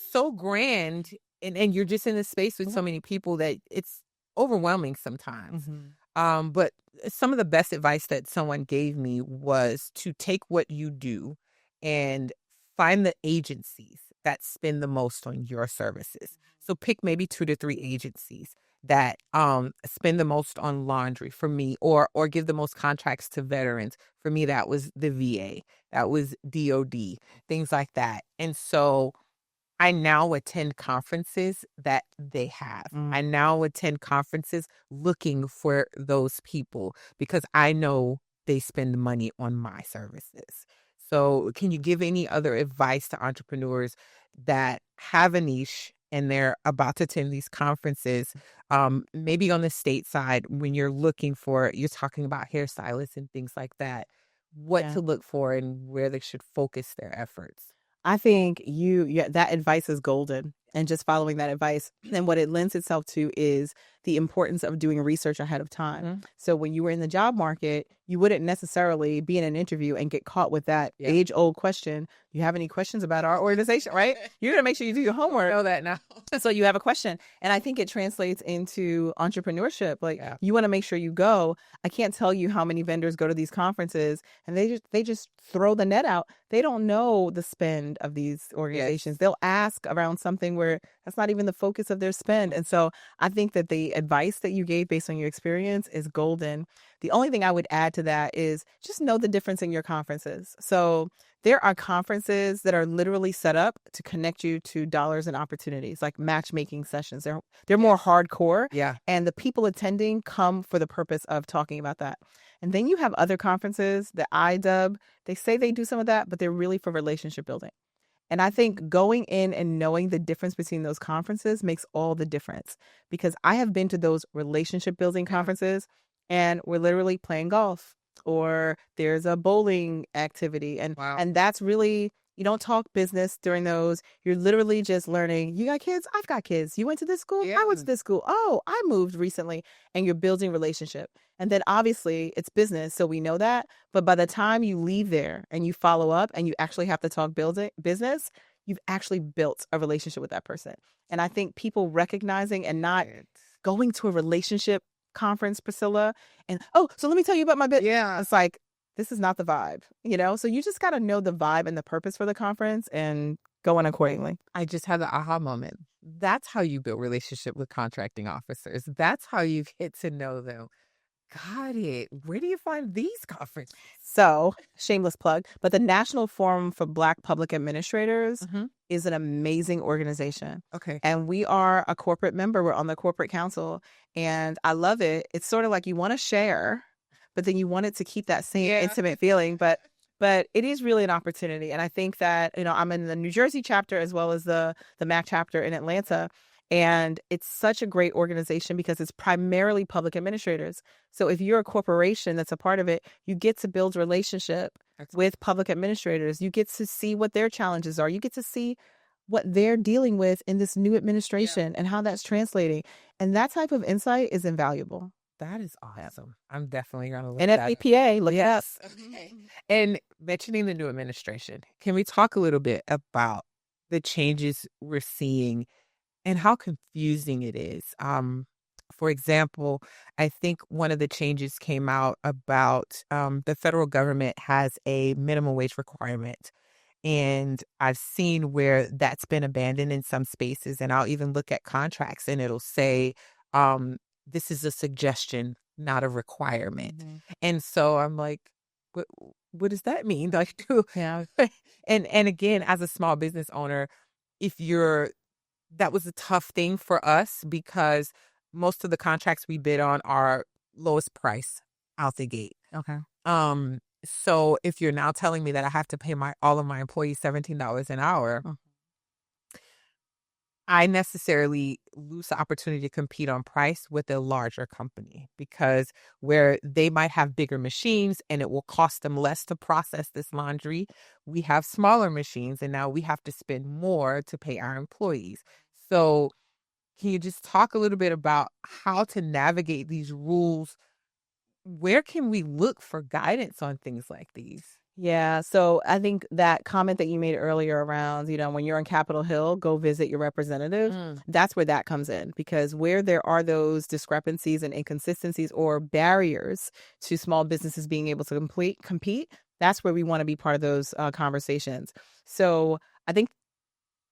so grand, and you're just in this space with so many people that it's overwhelming sometimes. But some of the best advice that someone gave me was to take what you do and find the agencies that spend the most on your services. So pick maybe 2 to 3 agencies that spend the most on laundry for me, or give the most contracts to veterans. For me, that was the VA, that was DOD, things like that. And so I now attend conferences that they have. I now attend conferences looking for those people because I know they spend money on my services. So can you give any other advice to entrepreneurs that have a niche and they're about to attend these conferences, maybe on the state side, when you're talking about hairstylists and things like that, what to look for and where they should focus their efforts? I think that advice is golden. and just following that advice. And what it lends itself to is the importance of doing research ahead of time. Mm-hmm. So when you were in the job market, you wouldn't necessarily be in an interview and get caught with that age-old question. Do you have any questions about our organization, right? You're going to make sure you do your homework. I know that now. So you have a question. And I think it translates into entrepreneurship. Like you want to make sure you go. I can't tell you how many vendors go to these conferences and they just throw the net out. They don't know the spend of these organizations. They'll ask around something where that's not even the focus of their spend. And so I think that the advice that you gave based on your experience is golden. The only thing I would add to that is just know the difference in your conferences. So there are conferences that are literally set up to connect you to dollars and opportunities, like matchmaking sessions. They're more hardcore. Yeah. And the people attending come for the purpose of talking about that. And then you have other conferences that I dub, they say they do some of that, but they're really for relationship building. And I think going in and knowing the difference between those conferences makes all the difference, because I have been to those relationship building conferences and we're literally playing golf or there's a bowling activity. And that's really, you don't talk business during those. You're literally just learning. You got kids? I've got kids. You went to this school? I went to this school. Oh, I moved recently. And you're building relationship. And then obviously it's business, so we know that. But by the time you leave there and you follow up and you actually have to talk business, you've actually built a relationship with that person. And I think people recognizing and not going to a relationship conference, Priscilla, and so let me tell you about my bit. Yeah. It's like, this is not the vibe, So you just got to know the vibe and the purpose for the conference and go in accordingly. I just had the aha moment. That's how you build relationship with contracting officers. That's how you get to know them. Got it. Where do you find these conferences? So, shameless plug, but the National Forum for Black Public Administrators is an amazing organization. Okay. And we are a corporate member. We're on the corporate council. And I love it. It's sort of like you want to share, but then you want it to keep that same intimate feeling. But it is really an opportunity. And I think that, I'm in the New Jersey chapter as well as the MAC chapter in Atlanta. And it's such a great organization because it's primarily public administrators. So if you're a corporation that's a part of it, you get to build relationship with public administrators. You get to see what their challenges are. You get to see what they're dealing with in this new administration and how that's translating. And that type of insight is invaluable. That is awesome. I'm definitely going to look at that. And at APA, look it up. Okay. And mentioning the new administration, can we talk a little bit about the changes we're seeing and how confusing it is? For example, I think one of the changes came out about the federal government has a minimum wage requirement. And I've seen where that's been abandoned in some spaces. And I'll even look at contracts and it'll say, this is a suggestion, not a requirement. And so I'm like, what does that mean? Like, and again, as a small business owner, that was a tough thing for us because most of the contracts we bid on are lowest price out the gate. Okay. So if you're now telling me that I have to pay all of my employees $17 an hour, I necessarily lose the opportunity to compete on price with a larger company because where they might have bigger machines and it will cost them less to process this laundry, we have smaller machines and now we have to spend more to pay our employees. So can you just talk a little bit about how to navigate these rules? Where can we look for guidance on things like these? Yeah. So I think that comment that you made earlier around, when you're on Capitol Hill, go visit your representative. That's where that comes in, because where there are those discrepancies and inconsistencies or barriers to small businesses being able to compete, that's where we want to be part of those conversations. So I think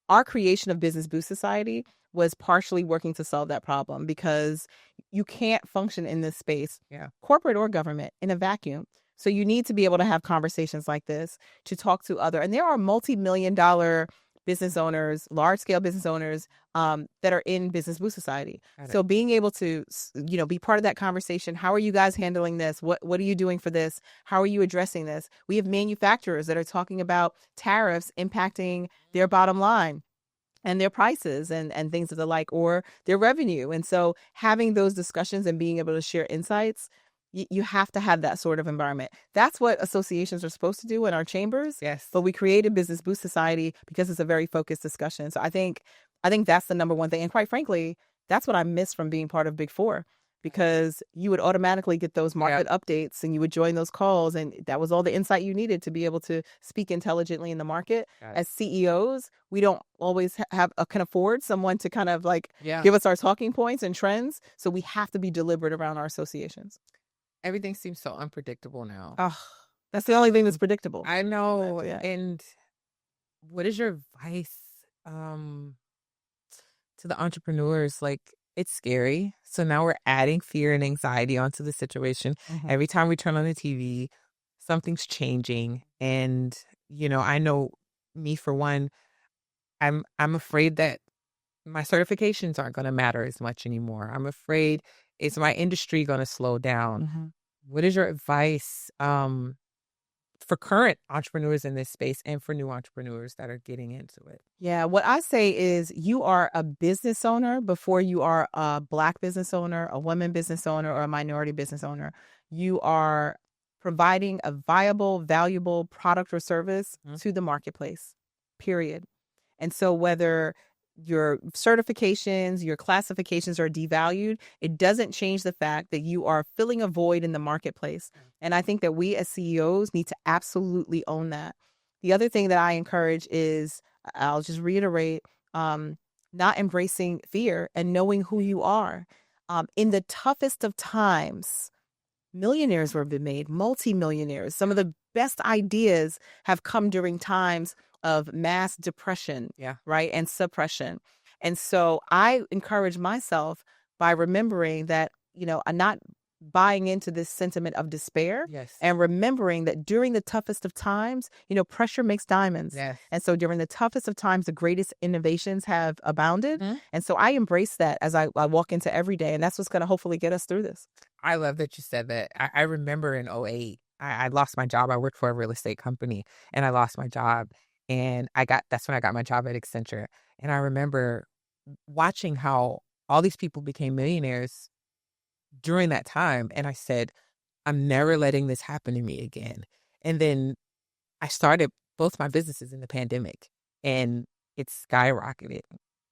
our creation of Business Boost Society was partially working to solve that problem, because you can't function in this space, corporate or government, in a vacuum. So you need to be able to have conversations like this to talk to and there are multi-million-dollar business owners, large-scale business owners that are in Business Boost Society. So being able to, be part of that conversation. How are you guys handling this? What are you doing for this? How are you addressing this? We have manufacturers that are talking about tariffs impacting their bottom line and their prices and things of the like, or their revenue. And so having those discussions and being able to share insights, you have to have that sort of environment. That's what associations are supposed to do in our chambers. Yes. But we created Business Boost Society because it's a very focused discussion. So I think I think that's the number one thing. And quite frankly, that's what I miss from being part of Big Four, because you would automatically get those market updates and you would join those calls. And that was all the insight you needed to be able to speak intelligently in the market. As CEOs, we don't always can afford someone to kind of like give us our talking points and trends. So we have to be deliberate around our associations. Everything seems so unpredictable now. Oh, that's the only thing that's predictable. I know. And what is your advice to the entrepreneurs? Like, it's scary. So now we're adding fear and anxiety onto the situation. Every time we turn on the TV, something's changing. And, I know me for one, I'm afraid that my certifications aren't going to matter as much anymore. I'm afraid, is my industry going to slow down? What is your advice for current entrepreneurs in this space and for new entrepreneurs that are getting into it? Yeah, what I say is you are a business owner before you are a Black business owner, a woman business owner, or a minority business owner. You are providing a viable, valuable product or service to the marketplace, period. And so whether your certifications, your classifications are devalued, it doesn't change the fact that you are filling a void in the marketplace. And I think that we as CEOs need to absolutely own that. The other thing that I encourage is, I'll just reiterate, not embracing fear and knowing who you are. In the toughest of times, millionaires were been made, multimillionaires. Some of the best ideas have come during times of mass depression, right, and suppression. And so I encourage myself by remembering that, I'm not buying into this sentiment of despair, and remembering that during the toughest of times, pressure makes diamonds. And so during the toughest of times, the greatest innovations have abounded. And so I embrace that as I walk into every day. And that's what's going to hopefully get us through this. I love that you said that. I remember in 2008, I lost my job. I worked for a real estate company and I lost my job. And that's when I got my job at Accenture. And I remember watching how all these people became millionaires during that time. And I said, I'm never letting this happen to me again. And then I started both my businesses in the pandemic and it skyrocketed.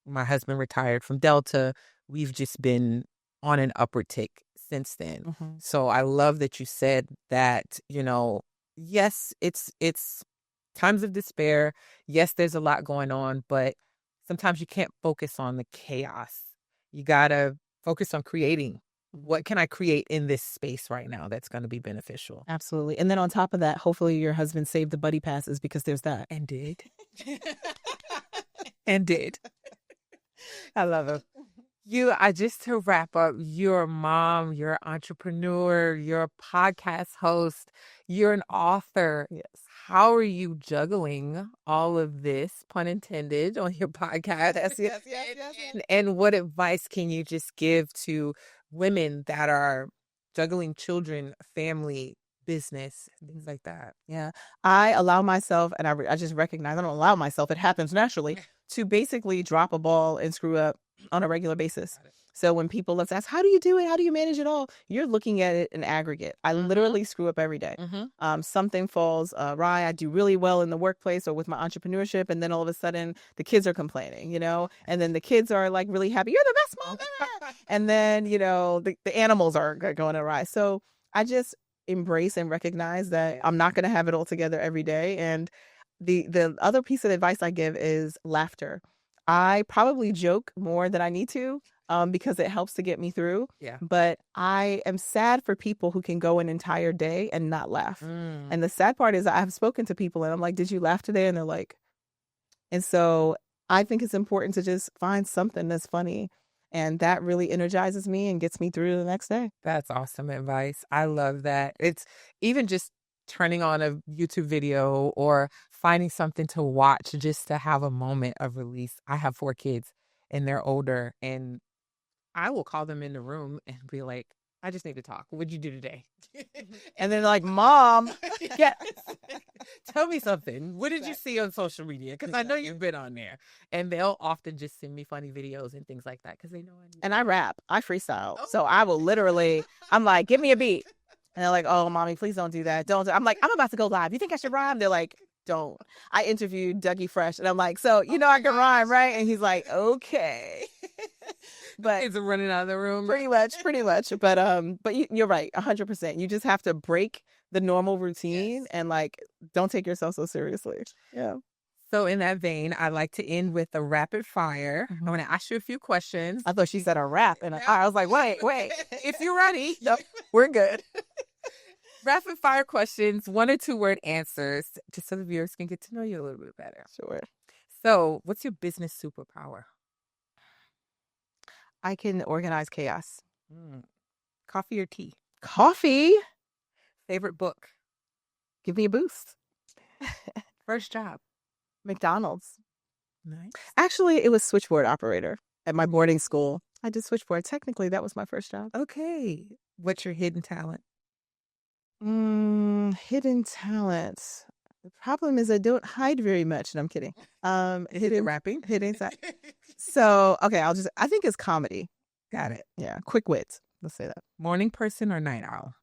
My husband retired from Delta. We've just been on an upward tick since then. So I love that you said that, yes, it's times of despair. Yes, there's a lot going on, but sometimes you can't focus on the chaos. You got to focus on creating. What can I create in this space right now that's going to be beneficial? Absolutely. And then on top of that, hopefully your husband saved the buddy passes, because there's that. And did. And did. I love it. Just to wrap up, you're a mom, you're an entrepreneur, you're a podcast host, you're an author. Yes. How are you juggling all of this, pun intended, on your podcast? Yes. And what advice can you just give to women that are juggling children, family, business, things like that? Yeah. I allow myself, and I just recognize I don't allow myself, it happens naturally, to basically drop a ball and screw up on a regular basis. So when people let's ask, how do you do it? How do you manage it all? You're looking at it in aggregate. I literally screw up every day. Something falls awry. I do really well in the workplace or with my entrepreneurship. And then all of a sudden the kids are complaining, and then the kids are like really happy. You're the best mom ever. And then, the animals are going awry. So I just embrace and recognize that I'm not going to have it all together every day. And the other piece of advice I give is laughter. I probably joke more than I need to, because it helps to get me through. But I am sad for people who can go an entire day and not laugh. And the sad part is I've spoken to people and I'm like, did you laugh today? And they're like, and so I think it's important to just find something that's funny. And that really energizes me and gets me through the next day. That's awesome advice. I love that. It's even just turning on a YouTube video or finding something to watch just to have a moment of release. I have 4 kids and they're older, and I will call them in the room and be like, I just need to talk. What'd you do today? And they're like, Mom, tell me something. What did you see on social media? Because I know you've been on there. And they'll often just send me funny videos and things like that because they know I need. And I rap. I freestyle. So I will literally, I'm like, give me a beat. And they're like, oh, Mommy, please don't do that. I'm like, I'm about to go live. You think I should rhyme? They're like, don't. I interviewed Dougie Fresh, and I'm like, so I can rhyme, right? And he's like, okay. But Kids are running out of the room. pretty much. But you're right, 100%. You just have to break the normal routine and like don't take yourself so seriously. Yeah. So in that vein, I like to end with a rapid fire. I want to ask you a few questions. I thought she said a rap, and I was like, wait. If you're ready, No, we're good. rapid fire questions, 1 or 2 word answers, just so the viewers can get to know you a little bit better. Sure. So, what's your business superpower? I can organize chaos. Coffee or tea? Coffee. Favorite book? Give me a boost. First job? McDonald's. Nice. Actually, it was switchboard operator at my boarding school. I did switchboard. Technically, that was my first job. Okay. What's your hidden talent? Hidden talent. The problem is I don't hide very much, and I'm kidding. Hidden rapping? Hidden talent. So, okay, I think it's comedy. Got it. Yeah, quick wit. Let's say that. Morning person or night owl?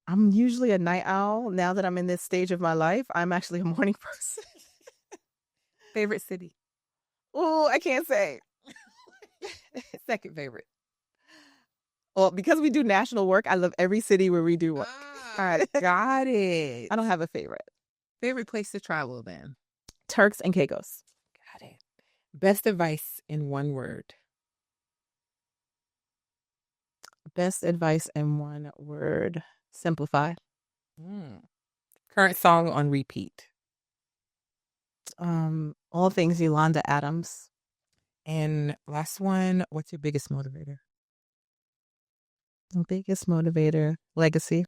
I'm usually a night owl. Now that I'm in this stage of my life, I'm actually a morning person. Favorite city? Oh, I can't say. Second favorite? Well, because we do national work, I love every city where we do work. All right, got it. I don't have a favorite. Favorite place to travel then? Turks and Caicos. Got it. Best advice in 1 word? Best advice in 1 word. Simplify. Current song on repeat? All things Yolanda Adams. And last one, what's your biggest motivator? The biggest motivator, legacy.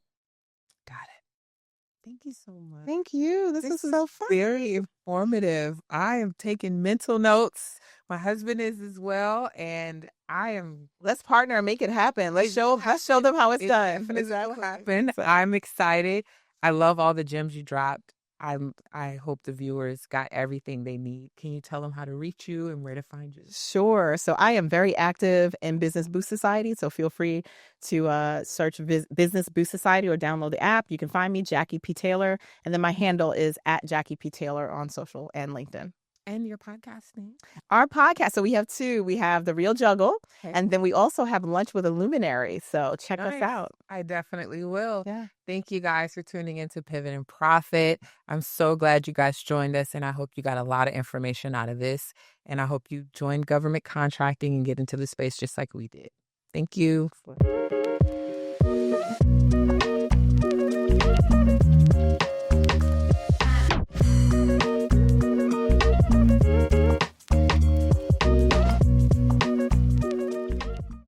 Got it. Thank you so much. Thank you. This was so fun. Very informative. I am taking mental notes. My husband is as well, and I am. Let's partner and make it happen. Let's show them how it's done. Exactly. Happen. I'm excited. I love all the gems you dropped. I hope the viewers got everything they need. Can you tell them how to reach you and where to find you? Sure. So I am very active in Business Boost Society. So feel free to search Business Boost Society or download the app. You can find me, Jackie P. Taylor. And then my handle is at Jackie P. Taylor on social and LinkedIn. And your podcast name? Our podcast. So we have 2. We have The Real Juggle, and then we also have Lunch with a Luminary. So check us out. I definitely will. Yeah. Thank you guys for tuning in to Pivot and Profit. I'm so glad you guys joined us, and I hope you got a lot of information out of this. And I hope you join government contracting and get into the space just like we did. Thank you.